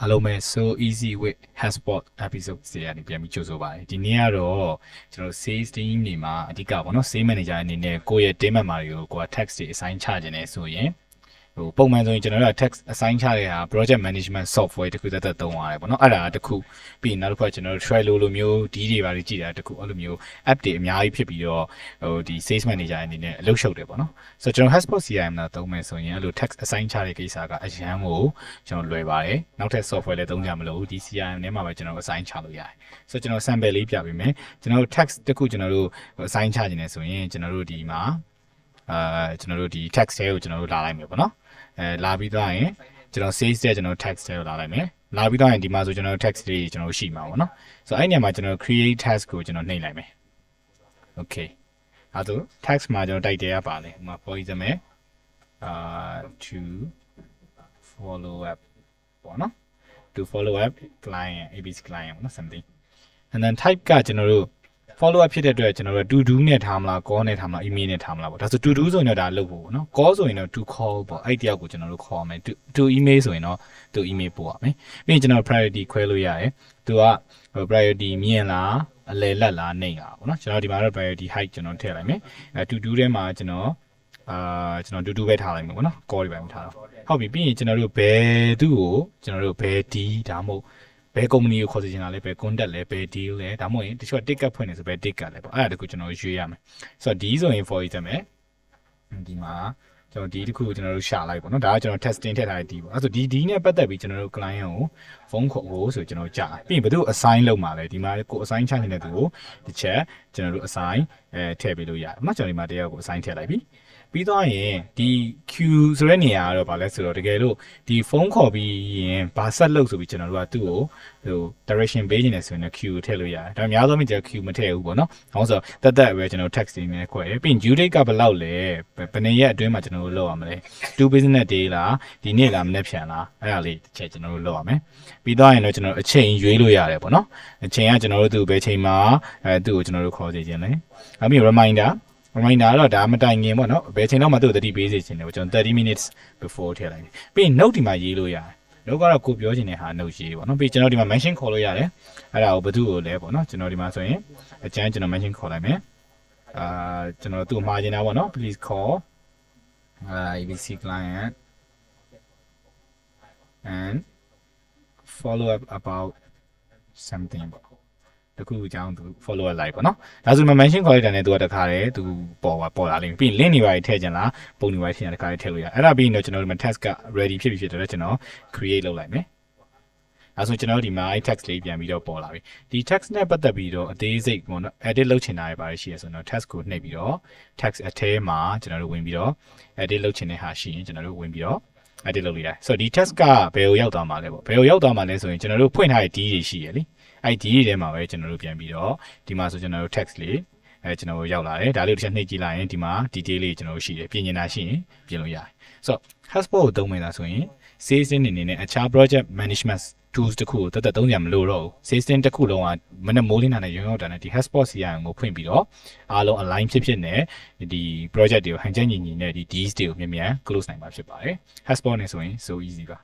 Hello, man. So easy with HubSpot episode တွေကနေပြန်ပြီးကြိုဆိုပါတယ်ဒီနေ့ကတော့ကျွန်တော် sales team တွေမှာအဓိကပေါ့နော် sales manager အနေနဲ့ကိုယ့်ရဲ့ team member တွေကိုကိုယ်က text တွေ assign ချခြင်းနဲ့ဆိုရင်ပုံမှန်ဆိုရင်ကျွန်တော်တို့က text assign ချတဲ့ဟာ project management software တခုသက်သက်သုံးရတယ်ပေါ့နော်အဲ့ဒါတခုပြီးနောက်တစ်ခါကျွန်တော်တို့ Trello လိုမျိုးဒီတွေပါကြည့်တာတခုအဲ့လိုမျိုး app တွေအများကြီးဖြစ်ပြီးတော့ဒီ sales manager အနေနဲ့အလုပ်ရှုပ်တယ်ပေါ့နော်ဆိုတော့ကျွန်တော် HubSpot CRM လာသုံးမယ်ဆိုရင်အဲ့လို text assign ချတဲ့ကိစ္စကအရန်ကိုကျွန်တော်လွယ်ပါတယ်နောက်ထပ် software လည်းသုံးကြမလို့ဒီ CRM ထဲမှာပဲကျွန်တော် assign ချလို့ရတယ်ဆိုတော့ကျွန်တော် sample လေးပြပေးမယ်ကျွန်တော်တို့ text တခုကျွန်တော်တို့ assign ချခြင်းနဲ့ဆိုရင်ကျွန်တော်တို့ဒီမှာကျွန်တော်တို့ဒီ text တွေကိုကျွန်တော်တို့လာလိုက်မယ်ပေါ့နော်လာပြီးသွားရင်ကျွန်တော် sales တဲ့ကျွန်တော် text တွေကိုလာလိုက်မယ်လာပြီးသွားရင်ဒီမှာဆိုကျွန်တော် text တွေကျွန်တော်ရှိမှာပေါ့နော်ဆိုတော့အဲ့နေရာမှာကျွန်တော် create text ကိုကျွန်တော်နှိပ်လိုက်မယ် okay အဲ့ဒါ text မှာကျွန်တော်တိုက်တယ်ရပါလေဥပမာ for example to follow up ပေါ့နော် to follow up client ABC client ပေါ့နော် something and then type ကကျွန်တော်တို့follow up ဖြစ်တဲ့အတွက်ကျွန်တော်တို့ to do နဲ့ထားမလား call နဲ့ထားမလား email နဲ့ထားမလားပေါ့ဒါဆို to do ဆိုရင်တော့ဒါလုပ်ဖို့ပေါ့နော် call ဆိုရင်တော့ to call ပေါ့အဲ့တယောက်ကိုကျွန်တော်တို့ခေါ်မယ် to email ဆိုရင်တော့ to email ပို့ရမယ်ပြီးရင်ကျွန်တော် priority ခွဲလို့ရတယ်သူက priority မြင့်လားအလယ်လက်လားနှိမ့်လားပေါ့နော်ကျွန်တော်ဒီမှာတော့ priority high ကျွန်တော်ထည့်လိုက်မယ်to do ထဲမှာကျွန်တော်ကျွန်တော် to do ပဲထားလိုက်မယ်ပေါ့နော် call တွေပဲမထားတော့ဟုတ်ပြီပြီးရင်ကျွန်တော်တို့ဘယ်သူ့ကိုကျွန်တော်တို့ဘယ် D ဒါမှမဟုတ်ဘယ် company ကိုခေါ်စီချင်တာလဲဘယ် contact လဲဘယ် deal လဲဒါမှမဟုတ်ရင်တချို့ ticket ဖွင့်နေဆိုဘယ် ticket လဲပေါ့အဲ့ဒါတခုကျွန်တော်ရွေးရမယ်ဆိုတော့ဒီဆိုရင် for example ဒီမှာကျွန်တော်ဒီတခုကိုကျွန်တော်တို့ရှာလိုက်ပေါ့နော်ဒါကကျွန်တော် testing ထည့်ထားတဲ့ဒီပေါ့အဲ့ဆိုဒီနဲ့ပတ်သက်ပြီးကျွန်တော်တို့ client ကိုဖုန်းခေါ်ဖို့ဆိုကျွန်တော်ကြာပြီးရင်ဘယ်သူ assign လုပ်မှာလဲဒီမှာကို assign ချနေတဲ့သူကိုတစ်ချက်ကျွန်တော်တို့ assign ထည့်ပေးလို့ရတယ်เนาะကျွန်တော်ဒီမှာတယောက်ကို assign ထည့်လိုက်ပြီပြီးတော့ရင်ဒီ Q ဆိုတဲ့နေရာကတော့ဗာလဲဆိုတော့တကယ်လို့ဒီဖုန်းခေါ်ပြီးရင်ဗာဆက်လုပ်ဆိုပြီးကျွန်တော်တို့ကသူ့ကိုဟို direction ပေးနေတယ်ဆိုရင် Q ထည့်လို့ရတယ်ဒါအများဆုံးမြင်ကြ Q မထည့်ဘူးပေါ့နော်။ဟောဆိုတက်ပဲကျွန်တော် text တွေနဲ့ခွဲပြီးရင် due date ကဘယ်လောက်လဲဘယ်နှစ်ရက်အတွင်းမှာကျွန်တော်တို့လုပ်ရမလဲ2 business day လားဒီနေ့လားမနေ့ဖြန်လားအဲ့ဒါလေးတစ်ချက်ကျွန်တော်တို့လုပ်ရမယ်ပြီးတော့ရင်တော့ကျွန်တော်အချိန်ရွေးလို့ရတယ်ပေါ့နော်အချိန်ကကျွန်တော်တို့သူ့ဘယ်ချိန်မှာသူ့ကိုကျွန်တော်တို့ခေါ်စီခြင်းလဲနောက်ပြီး reminder တော့ဒါမတိုင်ခင်ပေါ့နော်ဘယ်ချိန်တော့မှသူ့ကိုတတိပေးစီခြင်းလဲကျွန်တော်30 minutes before ထည့်လိုက်ပြီးရင် note ဒီမှာရေးလို့ရတယ်note ကတော့ကိုပြောချင်တဲ့ဟာ note ရေးပေါ့နော်ပြီးကျွန်တော်ဒီမှာ mention ခေါ်လို့ရတယ်အဲ့ဒါကိုဘယ်သူ့ကိုလဲပေါ့နော်ကျွန်တော်ဒီမှာဆိုရင်အကျန်းကျွန်တော် mention ခေါ်လိုက်မယ်ကျွန်တော်သူ့ကိုမှာချင်တာပေါ့နော် please call ABC client and follow up about something ပေါ့တခုအကြောင်းသူ follow up လိုက်ပေါ့နော်ဒါဆိုမှ mention ခေါ်လိုက်တဲ့နဲ့သူကတခါတည်းသူပေါ်လာလိမ့်မယ်ပြီးရင် link တွေပါထည့်ချင်လားပုံတွေပါထည့်ချင်တခါတည်းထည့်လို့ရအဲ့ဒါပြီးရင်တော့ကျွန်တော်ဒီမှာ task က ready ဖြစ်တော့ကျွန်တော် create လုပ်လိုက်မယ်အဲဆိုကျွန်တော်ဒီမှာ text လေးပြန်ပြီးတော့ပေါ်လာပြီဒီ text နဲ့ပတ်သက်ပြီးတော့အသေးစိတ်ပေါ့နော် edit လုပ်ချင်တာတွေပါရှိရဆိုတော့ text ကိုနှိပ်ပြီးတော့ text အထဲမှာကျွန်တော်တို့ဝင်ပြီးတော့ edit လုပ်ချင်တဲ့ဟာရှိရင်ကျွန်တော်တို့ဝင်ပြီးတော့ edit လုပ်လို့ရတယ်ဆိုတော့ဒီ text ကဘယ်ကိုရောက်သွားမှာလဲပေါ့ဘယ်ကိုရောက်သွားမှာလဲဆိုရင်ကျွန်တော်တို့ဖွင့်ထားတဲ့ D တွေရှိရလေအဲ့ဒီထဲမှာပဲကျွန်တော်တို့ပြန်ပြီးတော့ဒီမှာဆိုကျွန်တော်တို့ text လေးကျွန်တော်တို့ရောက်လာတယ်ဒါလေးတစ်ချက်နှိပ်ကြည့်လိုက်ရင်ဒီမှာ detail လေးကျွန်တော်တို့ရှိတယ်ပြင်နေတာရှိရင်ပြင်လို့ရတယ်ဆိုတော့ HubSpot ကိုသုံးမယ်လားဆိုရင် sales အနေနဲ့အခြား project management tools တခုကိုတက်သုံးကြမလို့တော့ဘူး sales တစ်ခုလုံးကမနေ့မိုးလင်းတာနဲ့ရုံရောက်တာနဲ့ဒီ HubSpot CRM ကိုဖွင့်ပြီးတော့အားလုံး align ဖြစ်နေဒီ project တွေကိုဟန်ချက်ညီနဲ့ဒီ deals တွေကိုမြန်မြန် close နိုင်မှာဖြစ်ပါတယ် HubSpot နဲ့ဆိုရင် so easy ပါ